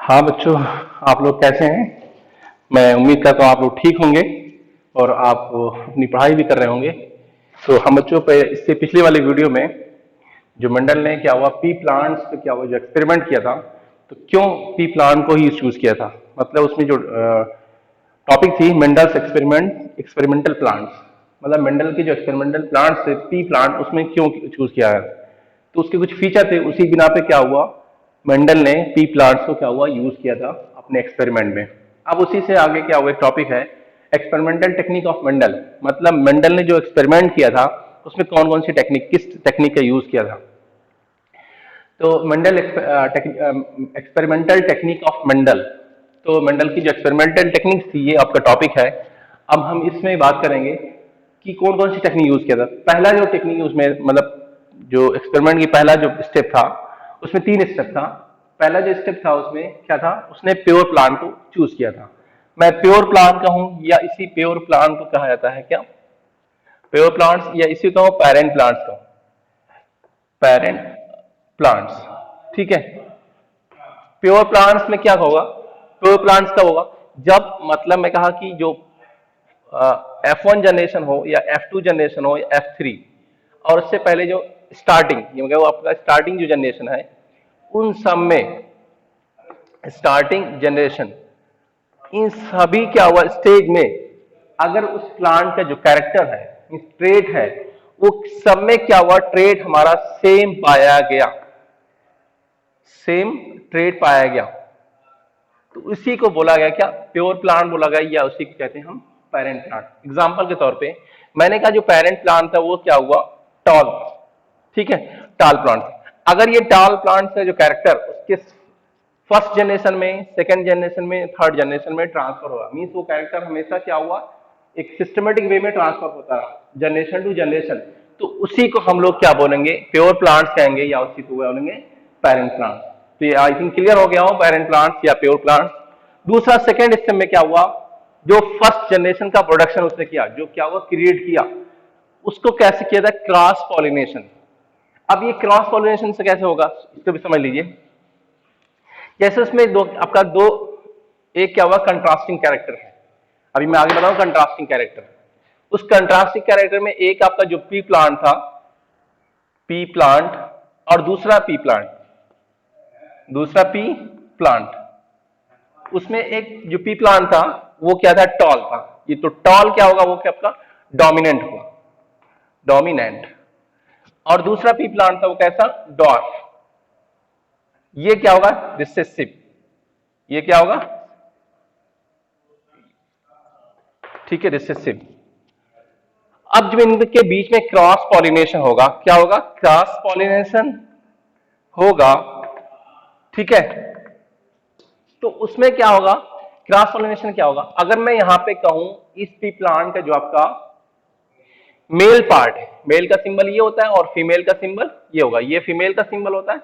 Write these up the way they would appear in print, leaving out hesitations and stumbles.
हाँ बच्चों, आप लोग कैसे हैं? मैं उम्मीद करता हूँ आप लोग ठीक होंगे और आप अपनी पढ़ाई भी कर रहे होंगे। तो हम बच्चों पे इससे पिछले वाले वीडियो में जो मंडल ने क्या हुआ पी प्लांट्स पे क्या हुआ जो एक्सपेरिमेंट किया था, तो क्यों पी प्लांट को ही चूज किया था, मतलब उसमें जो टॉपिक थी मेंडल्स एक्सपेरिमेंटल प्लांट्स, मतलब मेंडल के जो एक्सपेरिमेंटल प्लांट्स थे पी प्लांट, उसमें क्यों चूज किया है। तो उसके कुछ फीचर थे, उसी बिना पे क्या हुआ मेंडल ने पी प्लांट्स को क्या हुआ यूज किया था अपने एक्सपेरिमेंट में। अब उसी से आगे क्या हुआ एक टॉपिक है एक्सपेरिमेंटल टेक्निक ऑफ मेंडल, मतलब मेंडल ने जो एक्सपेरिमेंट किया था उसमें कौन कौन सी टेक्निक, किस टेक्निक का यूज किया था। तो Mendel experimental technique of Mendel, तो मेंडल की जो एक्सपेरिमेंटल टेक्निक थी ये आपका टॉपिक है। अब हम इसमें बात करेंगे कि कौन कौन सी टेक्निक यूज किया था। पहला जो टेक्निक उसमें मतलब जो एक्सपेरिमेंट की पहला जो स्टेप था उसमें 3 स्टेप था। पहला जो स्टेप था उसमें क्या था, उसने प्योर प्लांट को चूज किया था। मैं प्योर प्लांट कहूं या इसी प्योर प्लांट को कहा जाता है क्या, प्योर प्लांट्स, या इसी को पेरेंट प्लांट्स का, पेरेंट प्लांट्स। ठीक है, प्योर प्लांट्स में क्या होगा, प्योर प्लांट्स कब होगा, जब मतलब मैं कहा कि जो F1 जनरेशन हो या F2 जनरेशन हो या F3, और उससे पहले जो स्टार्टिंग, ये मतलब आपका स्टार्टिंग जो जनरेशन है उन सब में, स्टार्टिंग जनरेशन इन सभी क्या हुआ स्टेज में, अगर उस प्लांट का जो कैरेक्टर है, ट्रेट है, वो सब में क्या हुआ ट्रेट हमारा सेम पाया गया, सेम ट्रेट पाया गया, तो उसी को बोला गया क्या, प्योर प्लांट बोला गया, या उसी को कहते हैं हम पेरेंट प्लांट। एग्जांपल के तौर पे मैंने कहा जो पेरेंट प्लांट था वो क्या हुआ, टॉल। ठीक है, टाल प्लांट। अगर ये टाल प्लांट से जो कैरेक्टर उसके फर्स्ट जनरेशन में, सेकंड जनरेशन में, थर्ड जनरेशन में ट्रांसफर होगा, मींस वो कैरेक्टर हमेशा क्या हुआ एक सिस्टमेटिक वे में ट्रांसफर होता है जनरेशन टू जनरेशन, तो उसी को हम लोग क्या बोलेंगे, प्योर प्लांट्स कहेंगे, या उसी को बोलेंगे पेरेंट प्लांट्स। तो ये आई थिंक क्लियर हो गया हो, पेरेंट प्लांट्स या प्योर प्लांट्स। दूसरा सेकंड स्टेप में क्या हुआ, जो फर्स्ट जनरेशन का प्रोडक्शन उसने किया, जो क्या हुआ क्रिएट किया, उसको कैसे किया था, क्रॉस पॉलिनेशन। अब ये क्रॉस पॉलिनेशन से कैसे होगा इसको भी समझ लीजिए। जैसे उसमें दो आपका दो, एक क्या हुआ कंट्रास्टिंग कैरेक्टर है, अभी मैं आगे बताऊं कंट्रास्टिंग कैरेक्टर। उस कंट्रास्टिंग कैरेक्टर में एक आपका जो पी प्लांट था, पी प्लांट, और दूसरा पी प्लांट, दूसरा पी प्लांट, उसमें एक जो पी प्लांट था वो क्या था, टॉल था। ये तो टॉल क्या होगा, वो क्या आपका डोमिनेंट होगा, डोमिनेंट। और दूसरा पी प्लांट था वो कैसा, डॉर्फ। ये क्या होगा, रिसेसिव। ये क्या होगा, ठीक है, रिसेसिव। अब जब इनके बीच में क्रॉस पॉलिनेशन होगा, क्या होगा, क्रॉस पॉलिनेशन होगा। ठीक है, तो उसमें क्या होगा, क्रॉस पॉलिनेशन क्या होगा, अगर मैं यहां पे कहूं इस पी प्लांट का जो आपका मेल पार्ट है, मेल का सिंबल ये होता है और फीमेल का सिंबल ये होगा, ये फीमेल का सिंबल होता है।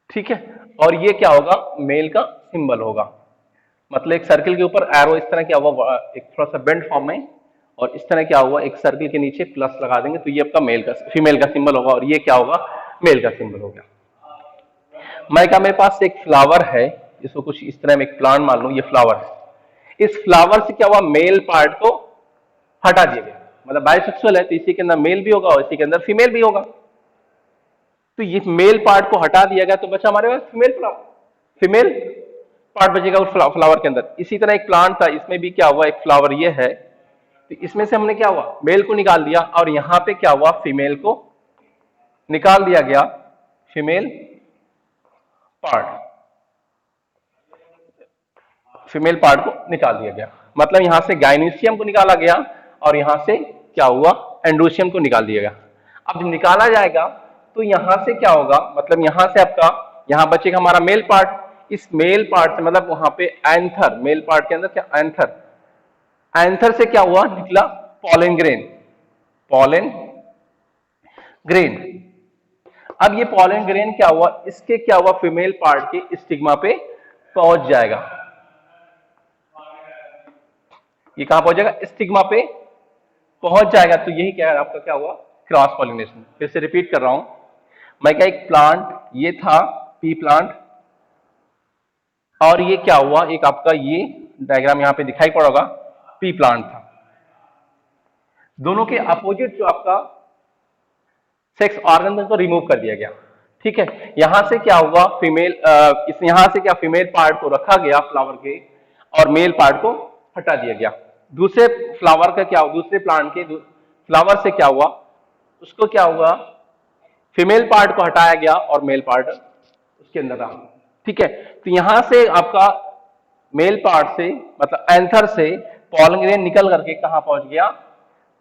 ठीक है, और ये क्या होगा, मेल का सिंबल होगा। मतलब एक सर्किल के ऊपर एरो इस तरह क्या हुआ, एक थोड़ा सा बेंड फॉर्म में, और इस तरह क्या हुआ, एक सर्किल के नीचे प्लस लगा देंगे तो ये आपका मेल का, फीमेल का सिंबल होगा, और ये क्या होगा, मेल का सिंबल हो गया। मैं क्या, मेरे पास एक फ्लावर है, इसको कुछ इस तरह में एक प्लांट मान लूं, ये फ्लावर है। इस फ्लावर से क्या हुआ, मेल पार्ट को हटा दिया गया, मतलब बाइसेक्सुअल है तो इसी के अंदर मेल भी होगा और इसी के अंदर फीमेल भी होगा, तो ये मेल पार्ट को हटा दिया गया तो बचा हमारे पास फीमेल फ्लावर, फीमेल पार्ट बचेगा उस फ्लावर के अंदर। इसी तरह एक प्लांट था, इसमें भी क्या हुआ, एक फ्लावर ये है, तो इसमें से हमने क्या हुआ, मेल को निकाल दिया, और यहां पे क्या हुआ, फीमेल को निकाल दिया गया, फीमेल पार्ट, फीमेल पार्ट को निकाल दिया गया, मतलब यहां से गाइनोसियम को निकाला गया और यहां से क्या हुआ, एंड्रोसियम को निकाल दिया गया। अब जब निकाला जाएगा तो यहां से क्या होगा, मतलब यहां से आपका, यहां बचेगा हमारा मेल पार्ट, इस मेल पार्ट से मतलब वहां पे एंथर, मेल पार्ट के अंदर क्या एंथर, एंथर से क्या हुआ, निकला पॉलन ग्रेन, पॉलन ग्रेन। अब ये पॉलन ग्रेन क्या हुआ, इसके क्या हुआ, फीमेल पार्ट के स्टिग्मा पे पहुंच जाएगा, ये कहां पहुंचेगा, स्टिग्मा पे पहुंच जाएगा, तो यही क्या है आपका, क्या हुआ, क्रॉस पॉलिनेशन। फिर से रिपीट कर रहा हूं मैं, क्या एक प्लांट ये था पी प्लांट, और ये क्या हुआ, एक आपका ये डायग्राम यहाँ पे दिखाई पड़ा होगा, पी प्लांट था। दोनों के अपोजिट जो आपका सेक्स ऑर्गन को रिमूव कर दिया गया। ठीक है, यहां से क्या हुआ, फीमेल यहां से क्या फीमेल पार्ट को रखा गया फ्लावर के, और मेल पार्ट को हटा दिया गया। दूसरे फ्लावर का क्या हुआ, दूसरे प्लांट के फ्लावर से क्या हुआ, उसको क्या हुआ, फीमेल पार्ट को हटाया गया और मेल पार्ट उसके अंदर रहा। ठीक है, तो यहां से आपका मेल पार्ट से मतलब एंथर से पॉलन ग्रेन निकल करके कहां पहुंच गया,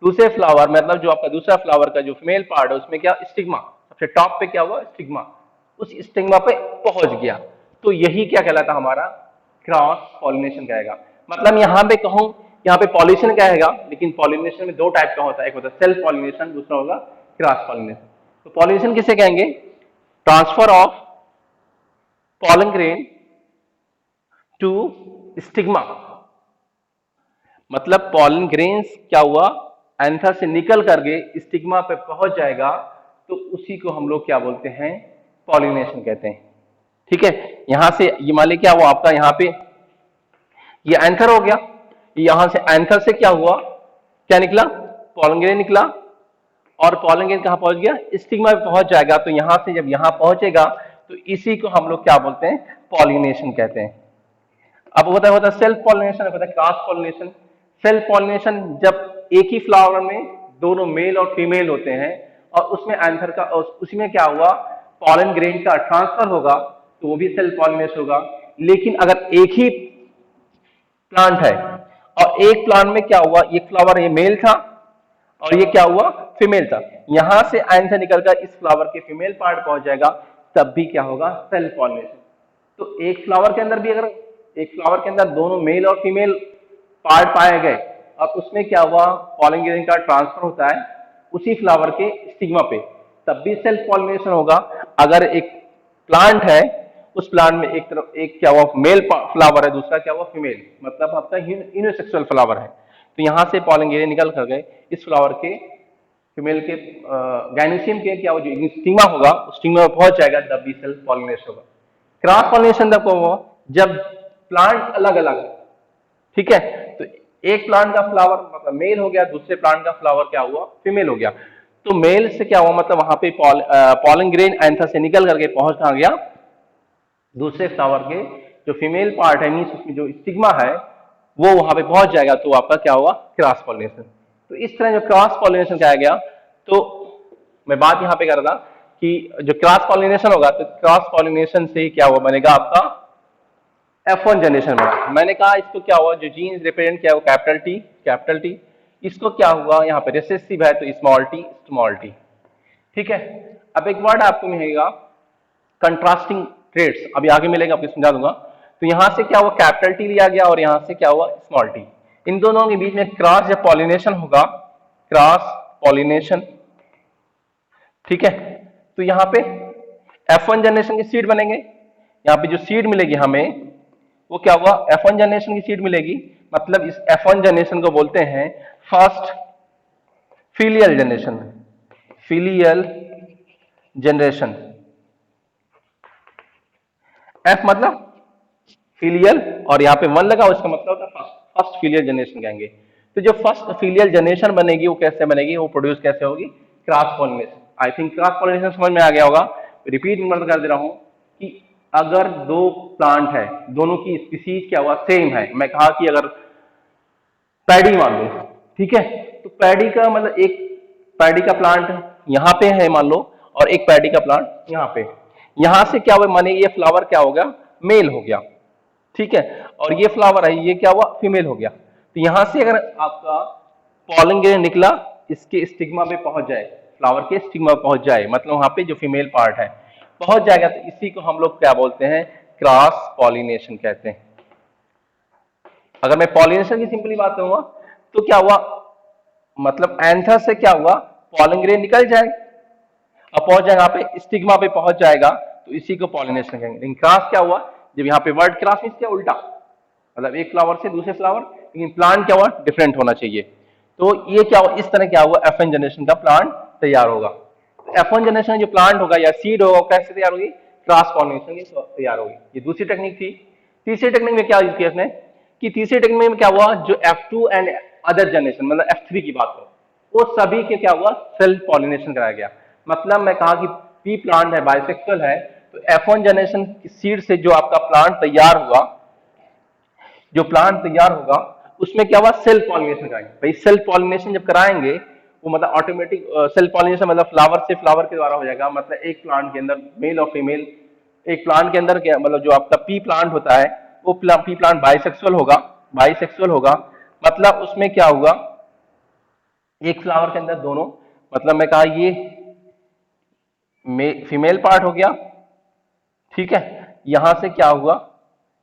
दूसरे फ्लावर, मतलब जो आपका दूसरा फ्लावर का जो फीमेल पार्ट है उसमें क्या स्टिग्मा, सबसे टॉप पे क्या हुआ स्टिग्मा, उस स्टिग्मा पे पहुंच गया। तो यही क्या कहलाता हमारा क्रॉस पॉलिनेशन कहेगा। मतलब यहां पे कहूं, यहाँ पे पॉलिनेशन कहेगा, लेकिन पॉलिनेशन में दो टाइप का होता है, एक होता है सेल्फ पॉलिनेशन, दूसरा होगा क्रॉस पॉलिनेशन। तो पॉलिनेशन किसे कहेंगे, transfer of pollen grain to stigma, मतलब पॉलन ग्रेन्स क्या हुआ एंथर से निकल करके स्टिग्मा पे पहुंच जाएगा, तो उसी को हम लोग क्या बोलते हैं, पॉलिनेशन कहते हैं। ठीक है, यहां से ये मान लिया क्या हुआ आपका, यहाँ पे ये एंथर हो गया, यहां से एंथर से क्या हुआ, क्या निकला, पॉलन ग्रेन निकला, और पॉलन ग्रेन कहां पहुंच गया, स्टिग्मा पे पहुंच जाएगा। तो यहां से जब यहां पहुंचेगा तो इसी को हम लोग क्या बोलते हैं, पॉलिनेशन कहते हैं। अब होता है सेल्फ पॉलिनेशन, होता है क्रॉस पॉलिनेशन। सेल्फ पॉलिनेशन जब एक ही फ्लावर में दोनों मेल और फीमेल होते हैं और उसमें एंथर का, उसमें क्या हुआ पॉलन ग्रेन का ट्रांसफर होगा, तो वो भी सेल्फ पॉलिनेशन होगा। लेकिन अगर एक ही प्लांट है और एक प्लांट में क्या हुआ, एक फ्लावर ये मेल था और ये क्या हुआ फीमेल था, यहां से एंथर निकलकर इस फ्लावर के फीमेल पार्ट पहुंच जाएगा, तब भी क्या होगा सेल्फ पॉलिनेशन। तो एक फ्लावर के अंदर भी अगर एक फ्लावर के अंदर दोनों मेल और फीमेल पार्ट पाए गए और उसमें क्या हुआ पॉलन ग्रेन का ट्रांसफर होता है उसी फ्लावर के स्टिग्मा पे, तब भी सेल्फ पॉलिनेशन होगा। अगर एक प्लांट है, उस प्लांट में एक तरफ एक क्या हुआ मेल फ्लावर है, दूसरा क्या हुआ फीमेल, मतलब आपका यूनिसेक्सुअल फ्लावर है, तो यहां से पॉलन ग्रेन निकल कर गए इस फ्लावर के फीमेल के गाइनोसियम के क्या हो जो स्टिग्मा होगा उस स्टिग्मा में पहुंच जाएगा, तब भी सेल्फ पॉलिनेशन होगा। क्रॉस पॉलिनेशन तब होगा जब प्लांट अलग अलग, ठीक है, तो एक प्लांट का फ्लावर मतलब मेल हो गया, दूसरे प्लांट का फ्लावर क्या हुआ फीमेल हो गया। तो मेल से क्या हुआ मतलब वहां पे पॉलन ग्रेन एंथर से निकल करके पहुंच कहां गया, दूसरे फ्लावर के जो फीमेल पार्ट है मीन्स उसमें जो स्टिग्मा है वो वहां पे पहुंच जाएगा, तो आपका क्या हुआ क्रॉस पॉलिनेशन। तो इस तरह जो क्रॉस पॉलिनेशन कहा गया, तो मैं बात यहां पे कर रहा था कि जो क्रॉस पॉलिनेशन होगा तो क्रॉस पॉलिनेशन से क्या हुआ बनेगा आपका F1 जनरेशन बना। मैंने कहा इसको क्या हुआ जो जीन रिप्रेजेंट किया हुआ कैपिटल टी, इसको क्या हुआ यहाँ पे रिसेसिव है तो स्मॉल टी। ठीक है, अब एक वर्ड आपको मिलेगा कंट्रास्टिंग ट्रेड्स, अभी आगे मिलेगा आपको समझा दूंगा। तो यहां से क्या हुआ कैपिटल टी लिया गया और यहां से क्या हुआ स्मॉल टी, इन दोनों के बीच में क्रॉस जब पॉलिनेशन होगा, क्रॉस पॉलिनेशन, ठीक है, तो यहां पे F1 जनरेशन की सीड बनेंगे, यहां पे जो सीड मिलेगी हमें वो क्या हुआ F1 जनरेशन की सीड मिलेगी, मतलब इस F1 जनरेशन को बोलते हैं फर्स्ट फिलियल जनरेशन। F मतलब फिलियल और यहाँ पे 1 लगा, उसका मतलब होता है फर्स्ट फिलियल जनरेशन कहेंगे। तो जो फर्स्ट फिलियल जनरेशन बनेगी वो कैसे बनेगी, वो प्रोड्यूस कैसे होगी, cross pollination. I think cross pollination समझ में आ गया होगा। रिपीट कर दे रहा हूं कि अगर दो प्लांट है, दोनों की स्पीसीज क्या हुआ सेम है, मैं कहा कि अगर पैडी मान लो, ठीक है, तो पैडी का मतलब एक पैडी का प्लांट यहाँ पे है मान लो और एक पैडी का प्लांट यहाँ पे, यहां से क्या हुआ माने ये फ्लावर क्या हो गया मेल हो गया, ठीक है, और ये फ्लावर है ये क्या हुआ फीमेल हो गया। तो यहां से अगर आपका पॉलन ग्रेन निकला इसके स्टिग्मा पे पहुंच जाए, फ्लावर के स्टिग्मा पे पहुंच जाए, मतलब वहां पे जो फीमेल पार्ट है पहुंच जाएगा, तो इसी को हम लोग क्या बोलते हैं क्रॉस पॉलिनेशन कहते हैं। अगर मैं पॉलिनेशन की सिंपली बात करूंगा तो क्या हुआ मतलब एंथर से क्या हुआ पॉलन ग्रेन निकल जाए और पहुंच जाएगा यहाँ पे स्टिग्मा पे पहुंच जाएगा, तो इसी को पॉलिनेशन कहेंगे। लेकिन क्रॉस क्या हुआ, जब यहाँ पे वर्ड क्रॉस मींस क्या उल्टा, मतलब एक फ्लावर से दूसरे फ्लावर, लेकिन प्लांट क्या हुआ डिफरेंट होना चाहिए। तो ये क्या हुआ इस तरह क्या हुआ F1 जनरेशन का प्लांट तैयार होगा। F1 जनरेशन जो प्लांट होगा या सीड होगा कैसे तैयार होगी, क्रॉस पॉलिनेशन तैयार होगी। ये दूसरी टेक्निक थी। तीसरी टेक्निक में क्या यूज किया इसने कि तीसरी टेक्निक में क्या हुआ, जो F2 एंड अदर जनरेशन मतलब F3 की बात करो, वो सभी के क्या हुआ, सेल्फ पॉलिनेशन कराया गया। मतलब मैं कहा कि पी प्लांट है, बाइसेक्सुअल है, तो F1 जनरेशन की सीड से जो आपका प्लांट तैयार हुआ, जो प्लांट तैयार होगा उसमें क्या हुआ, सेल्फ पॉलिनेशन कराएंगे। भाई सेल्फ पॉलिनेशन जब कराएंगे वो मतलब ऑटोमेटिक सेल्फ पॉलिनेशन मतलब फ्लावर से फ्लावर के द्वारा हो जाएगा। मतलब एक प्लांट के अंदर मेल और फीमेल, एक प्लांट के अंदर क्या मतलब जो आपका पी प्लांट होता है वो पी प्लांट बाइसेक्सुअल होगा, बाइसेक्सुअल होगा। मतलब उसमें क्या होगा, एक फ्लावर के अंदर दोनों, मतलब मैं कहा ये फीमेल पार्ट हो गया, ठीक है, यहां से क्या हुआ,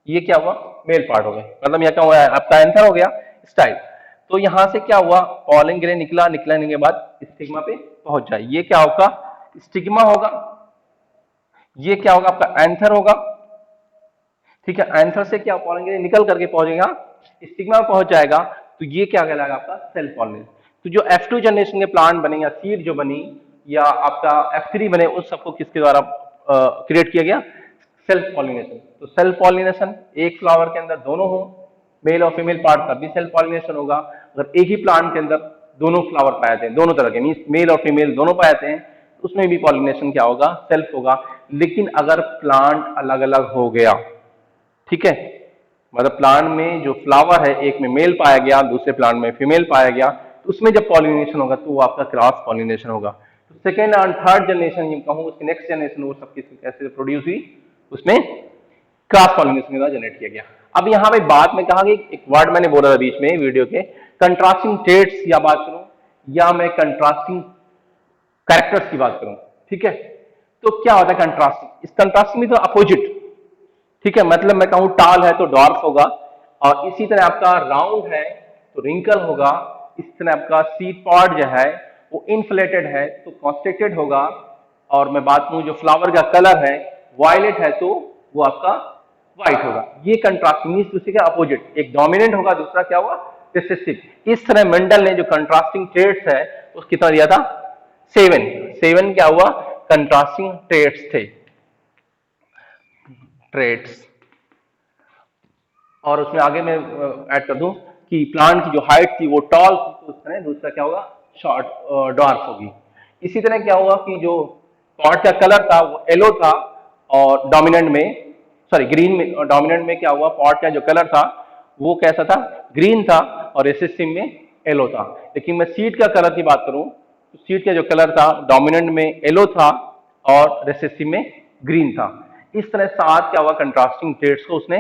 ये क्या हुआ, मेल पार्ट हो गया। मतलब यह क्या हुआ, आपका आंसर हो गया स्टाइल। तो यहां से क्या हुआ, पॉलन ग्रेन निकला, निकलने के बाद स्टिग्मा पे पहुंच जाए, ये क्या होगा, स्टिग्मा होगा। ये क्या होगा, आपका एंथर होगा, ठीक है। एंथर से क्या पॉलन ग्रेन निकल करके पहुंचेगा, स्टिग्मा में पहुंच जाएगा, तो ये क्या कहलाएगा, आपका सेल्फ पॉलिनेशन। तो जो F2 जनरेशन के प्लांट बने या सीड जो बनी या आपका F3 बने, उस सबको किसके द्वारा क्रिएट किया गया, सेल्फ पॉलिनेशन। तो सेल्फ पॉलिनेशन, एक फ्लावर के अंदर दोनों हो, मेल और फीमेल पार्ट, तब भी सेल्फ पॉलिनेशन होगा। अगर एक ही प्लांट के अंदर दोनों फ्लावर पाए जाते हैं, दोनों तरह के मीन मेल और फीमेल दोनों पाए जाते हैं, उसमें भी पॉलिनेशन क्या होगा, सेल्फ होगा। लेकिन अगर प्लांट अलग अलग हो गया, ठीक है, मतलब प्लांट में जो फ्लावर है एक में मेल पाया गया, दूसरे प्लांट में फीमेल पाया गया, तो उसमें जब पॉलिनेशन होगा तो वो आपका क्रॉस पॉलिनेशन होगा। तो सेकेंड एंड थर्ड जनरेशन ये कहूँ, उसकी नेक्स्ट जनरेशन वो सब कैसे प्रोड्यूस हुई, उसमें क्रॉस पॉलिनेशन के द्वारा जनरेट किया गया। अब यहाँ पे बात में कहा कि एक वर्ड मैंने बोला था बीच में वीडियो के, कंट्रास्टिंग ट्रेड्स या बात करूं या मैं कंट्रास्टिंग कैरेक्टर्स की बात करूं, ठीक है। तो क्या होता है कंट्रास्टिंग, इस कंट्रास्टिंग में तो अपोजिट, ठीक है। मतलब मैं कहूं टाल है तो डॉर्फ होगा, और इसी तरह आपका राउंड है तो रिंकल होगा, इस तरह आपका सीड पॉड जो है वो इन्फ्लेटेड है तो कॉन्स्ट्रिक्टेड होगा, और मैं बात करूं जो फ्लावर का कलर है वायलेट है तो वो आपका व्हाइट होगा। ये कंट्रास्टिंग मींस दूसरे का अपोजिट, एक डोमिनेंट होगा, दूसरा क्या होगा, रिसेसिव। इस तरह मेंडल ने जो कंट्रास्टिंग ट्रेड्स है उसको कितना दिया था, 7। 7 क्या हुआ, कंट्रास्टिंग ट्रेड्स थे, ट्रेड्स। और उसमें आगे मैं ऐड कर दूं कि प्लांट की जो हाइट थी वो टॉल थी, तो उस तरह दूसरा क्या होगा, शॉर्ट डॉर्फ होगी। इसी तरह क्या हुआ कि जो पॉट का कलर था वो येलो था, और डोमिनेंट में सॉरी ग्रीन में, डोमिनेंट में क्या हुआ, पॉट का जो कलर था वो कैसा था, ग्रीन था, और रिसेसिव में येलो था। लेकिन मैं सीड का कलर की बात करूं तो सीड का जो कलर था डोमिनेंट में येलो था और रिसेसिव में ग्रीन था। इस तरह 7 क्या हुआ, कंट्रास्टिंग ट्रेड्स को उसने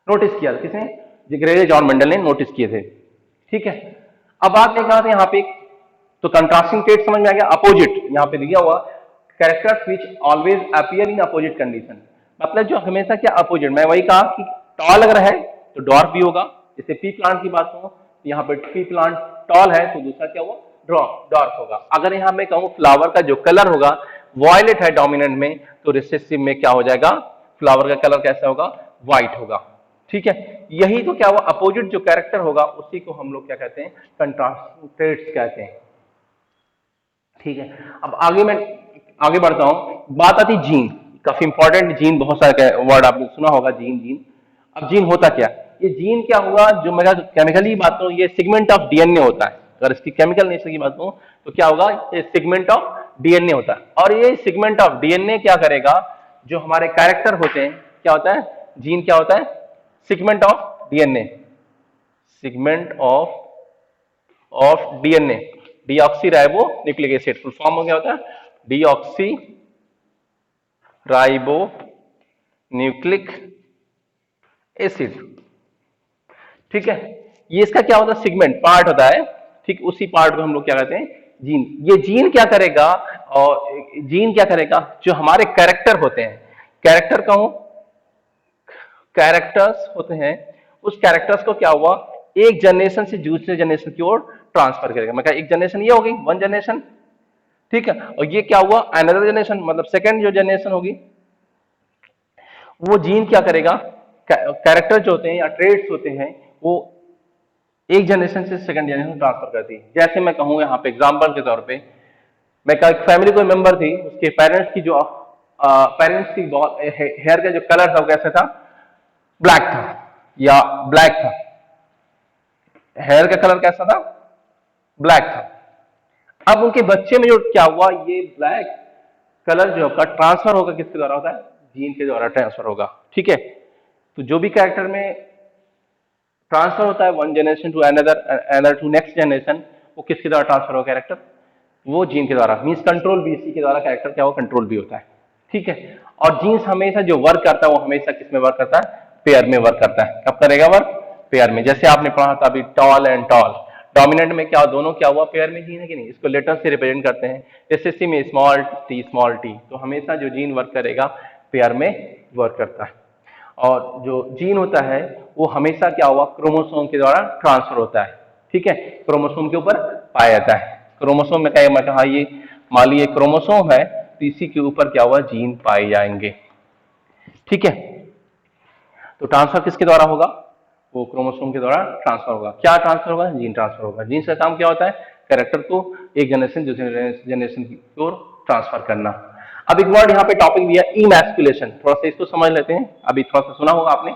नोटिस किया, किसने, जिग्रेले जॉन मेंडल ने नोटिस किए थे, ठीक है। अब बात नहीं कहा था यहाँ पे, तो कंट्रास्टिंग ट्रेड समझ में आ गया। अपोजिट यहाँ पे दिया हुआ, characters which always appear in opposite condition, मतलब जो हमेशा क्या अपोजिट, मैं वही कहा कि टॉल अगर है तो डॉर्फ भी होगा। जैसे पी प्लांट की बात करूं, यहाँ पे पी प्लांट टॉल है तो दूसरा क्या हुआ, डॉर्फ होगा। अगर यहाँ मैं कहूँ फ्लावर का जो कलर होगा वॉयलेट है डोमिनेंट में, तो रिसेसिव में क्या हो जाएगा, फ्लावर का कलर कैसा होगा, व्हाइट होगा, ठीक है। यही तो क्या हुआ, अपोजिट जो कैरेक्टर होगा उसी को हम लोग क्या कहते हैं, कंट्रास्टिंग ट्रेड्स कहते हैं, ठीक है। अब आगे मैं आगे बढ़ता हूं, बात आती जीन, काफी इंपॉर्टेंट जीन, बहुत सारे वर्ड आपने सुना होगा, जीन जीन। अब जीन होता क्या, ये जीन क्या हुआ, जो मैं केमिकली बात करूं ये सिगमेंट ऑफ डीएनए होता है। अगर इसकी केमिकल नेचर की बात करूं तो क्या होगा, ये सिगमेंट ऑफ डीएनए होता है। और ये सिगमेंट ऑफ डीएनए क्या करेगा, जो हमारे कैरेक्टर होते हैं, क्या होता है, जीन क्या होता है, segment of DNA, segment of DNA, deoxyribonucleic acid, full form में क्या होता है, डीऑक्सी राइबो न्यूक्लिक एसिड, ठीक है। ये इसका क्या होता है, सिगमेंट पार्ट होता है, ठीक। उसी पार्ट को हम लोग क्या कहते हैं, जीन। ये जीन क्या करेगा, और जीन क्या करेगा, जो हमारे कैरेक्टर होते हैं, कैरेक्टर कहूं, कैरेक्टर्स होते हैं, उस कैरेक्टर्स को क्या हुआ, एक जनरेशन से दूसरे जनरेशन की ओर ट्रांसफर करेगा। मैं एक जनरेशन ये होगी, वन जनरेशन, ठीक है, और ये क्या हुआ, अनदर जनरेशन, मतलब सेकंड जो जनरेशन होगी, वो जीन क्या करेगा, कैरेक्टर जो होते हैं या ट्रेड्स होते हैं वो एक जनरेशन से सेकंड जनरेशन ट्रांसफर करती है। जैसे मैं कहूँ यहाँ पे एग्जाम्पल के तौर पे, मैं एक फैमिली कोई मेंबर थी, उसके पेरेंट्स की जो पेरेंट्स की बहुत हेयर का जो कलर था वो कैसा था, ब्लैक था या ब्लैक था, हेयर का कलर कैसा था, ब्लैक था। अब उनके बच्चे में जो क्या हुआ, ये ब्लैक कलर जो का ट्रांसफर होगा किसके द्वारा होता है, जीन के द्वारा ट्रांसफर होगा। ठीक है, तो जो भी कैरेक्टर में ट्रांसफर होता है one generation to another, another to next generation, वो किसके द्वारा ट्रांसफर होगा कैरेक्टर, वो जीन के द्वारा, मीन्स कंट्रोल भी इसी के द्वारा कैरेक्टर क्या हो, कंट्रोल भी होता है। ठीक है, और जीन्स हमेशा जो वर्क करता है वो हमेशा किसमें वर्क करता है, पेयर में वर्क करता है। कब करेगा वर्क, पेयर में। जैसे आपने पढ़ा था अभी टॉल एंड टॉल, डोमिनेंट में क्या दोनों क्या हुआ, पेयर में जीन है कि नहीं, इसको लेटर से रिप्रेजेंट करते हैं। जैसे सी में स्मॉल टी, तो हमेशा जो जीन वर्क करेगा पेयर में वर्क करता है। और जो जीन होता है वो हमेशा क्या हुआ, क्रोमोसोम के द्वारा ट्रांसफर होता है। ठीक है, क्रोमोसोम के ऊपर पाया जाता है। क्रोमोसोम में क्या, मैं कहा ये मान लीजिए क्रोमोसोम है, तो इसी के ऊपर क्या हुआ, जीन पाए जाएंगे। ठीक है, तो ट्रांसफर किसके द्वारा होगा, वो क्रोमोसोम के द्वारा ट्रांसफर होगा। क्या ट्रांसफर होगा, जीन ट्रांसफर होगा। जीन का काम क्या होता है, कैरेक्टर को एक जनरेशन दूसरे जनरेशन की ओर ट्रांसफर करना। अब एक वर्ड यहाँ पे टॉपिक दिया इमैस्कुलेशन, थोड़ा सा इसको समझ लेते हैं। अभी थोड़ा सा सुना होगा आपने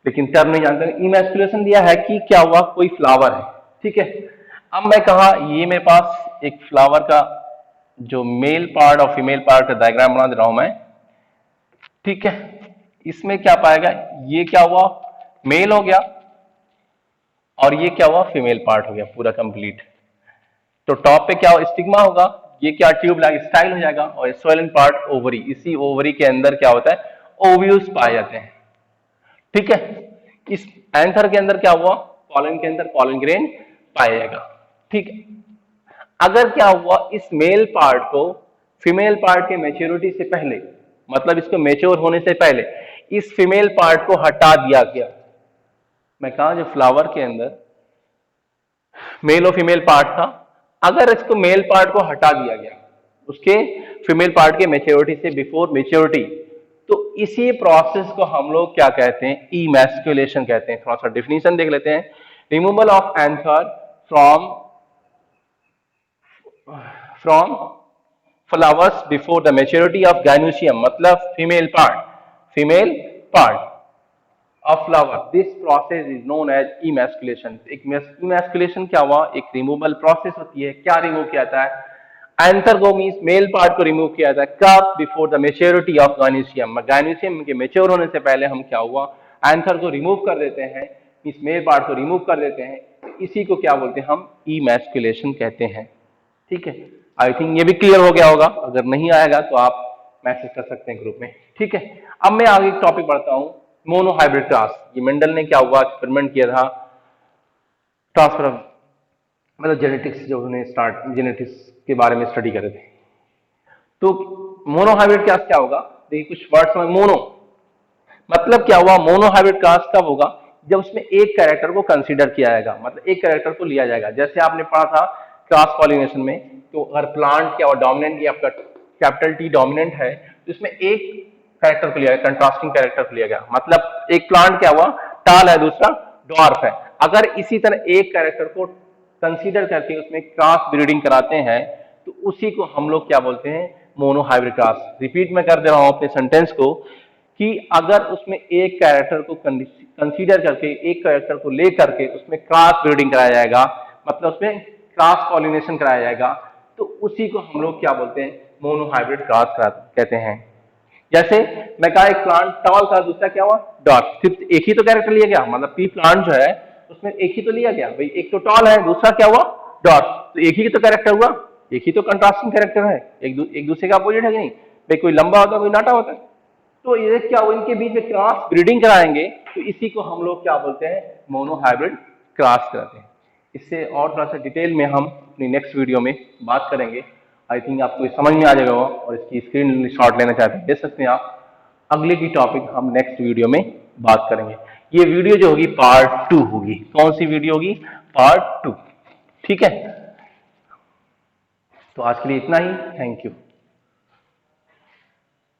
लेकिन टर्म नहीं जानते। इमैस्कुलेशन दिया है कि क्या हुआ, कोई फ्लावर है। ठीक है, अब मैं कहा ये मेरे पास एक फ्लावर का जो मेल पार्ट और फीमेल पार्ट का डायग्राम बना दे रहा हूं मैं। ठीक है, इसमें क्या पाएगा, ये क्या हुआ, मेल हो गया, और ये क्या हुआ, फीमेल पार्ट हो गया पूरा कंप्लीट। तो टॉप पे क्या स्टिग्मा होगा, ये क्या ट्यूब लाइक स्टाइल हो जाएगा, और स्वेलन पार्ट ओवरी, इसी ओवरी के अंदर क्या होता है, ओव्यूल्स पाए जाते हैं। ठीक है, इस एंथर के अंदर क्या हुआ, पॉलन के अंदर पॉलन ग्रेन पाया जाएगा। ठीक है, अगर क्या हुआ, इस मेल पार्ट को फीमेल पार्ट के मेच्योरिटी से पहले, मतलब इसको मेच्योर होने से पहले इस फीमेल पार्ट को हटा दिया गया। मैं कहा जो फ्लावर के अंदर मेल और फीमेल पार्ट था, अगर इसको मेल पार्ट को हटा दिया गया उसके फीमेल पार्ट के मेच्योरिटी से बिफोर मेच्योरिटी, तो इसी प्रोसेस को हम लोग क्या कहते हैं, इमैस्कुलेशन कहते हैं। थोड़ा सा डेफिनेशन देख लेते हैं। Removal of anther from flowers before the maturity of gynoecium, मतलब female part of flower, this process is known as emasculation. Emasculation क्या हुआ, एक रिमूवल प्रोसेस होती है। क्या रिमूव किया जाता है, एंथर को मींस मेल पार्ट को रिमूव किया जाता है। कब, before the maturity of gynoecium, gynoecium के मेच्योर होने से पहले हम क्या हुआ, एंथर को रिमूव कर देते हैं, इस मेल पार्ट को रिमूव कर देते हैं। इसी को क्या बोलते हैं हम, इमैस्कुलेशन कहते हैं। ठीक है, आई थिंक ये भी क्लियर हो गया होगा। अगर नहीं आएगा तो आप मैसेज कर सकते हैं ग्रुप में। ठीक है, अब मैं आगे टॉपिक बढ़ता हूं, मोनोहाइब्रिड क्रॉस। ये मेंडल ने क्या हुआ, एक्सपेरिमेंट किया था ट्रांसफर, मतलब जेनेटिक्स, जो उन्होंने स्टार्ट जेनेटिक्स के बारे में स्टडी करे थे। तो मोनोहाइब्रिड क्रॉस क्या होगा, देखिए कुछ वर्ड्स में, मोनो मतलब क्या हुआ, मोनोहाइब्रिड क्रॉस कब होगा, जब उसमें एक कैरेक्टर को कंसीडर किया जाएगा, मतलब एक कैरेक्टर को लिया जाएगा। जैसे आपने पढ़ा था क्रॉस पॉलिनेशन में, तो अगर प्लांट क्या हुआ, डोमिनेंट या आपका कैपिटल टी डोमिनेंट है, तो इसमें एक कैरेक्टर को लिया गया, कंट्रास्टिंग कैरेक्टर को लिया गया। मतलब एक प्लांट क्या हुआ, टाल है, दूसरा ड्वार्फ है। अगर इसी तरह एक कैरेक्टर को कंसीडर करके उसमें क्रॉस ब्रीडिंग कराते हैं, तो उसी को हम लोग क्या बोलते हैं, मोनोहाइब्रिड क्रॉस। रिपीट में कर दे रहा हूं अपने सेंटेंस को, कि अगर उसमें एक कैरेक्टर को कंसीडर करके, एक कैरेक्टर को लेकर के उसमें क्रॉस ब्रीडिंग कराया जाएगा, मतलब उसमें क्रॉस पॉलिनेशन कराया जाएगा, तो उसी को हम लोग क्या बोलते हैं, मोनोहाइब्रिड क्रॉस कहते हैं। जैसे मैं कहा एक प्लांट टॉल था, दूसरा क्या हुआ, डॉट, सिर्फ एक ही तो कैरेक्टर लिया गया, मतलब पी प्लांट जो है उसमें एक ही तो लिया गया भाई, एक तो टॉल है, दूसरा क्या हुआ, डॉट, तो एक ही तो कैरेक्टर हुआ, एक ही तो कंट्रास्टिंग कैरेक्टर है, एक दूसरे का अपोजिट है कि नहीं भाई, कोई लंबा होता है कोई नाटा होता है। तो ये क्या हुआ, इनके बीच में क्रॉस ब्रीडिंग कराएंगे, तो इसी को हम लोग क्या बोलते हैं, मोनोहाइब्रिड क्रॉस कराते हैं। इससे और थोड़ा सा डिटेल में हम अपनी नेक्स्ट वीडियो में बात करेंगे। आई थिंक आपको समझ में आ जाएगा, और इसकी स्क्रीन शॉट लेना चाहते हैं ले सकते हैं आप। अगले की टॉपिक हम नेक्स्ट वीडियो में बात करेंगे। ये वीडियो जो होगी पार्ट 2 होगी। कौन सी वीडियो होगी, पार्ट 2। ठीक है, तो आज के लिए इतना ही, थैंक यू।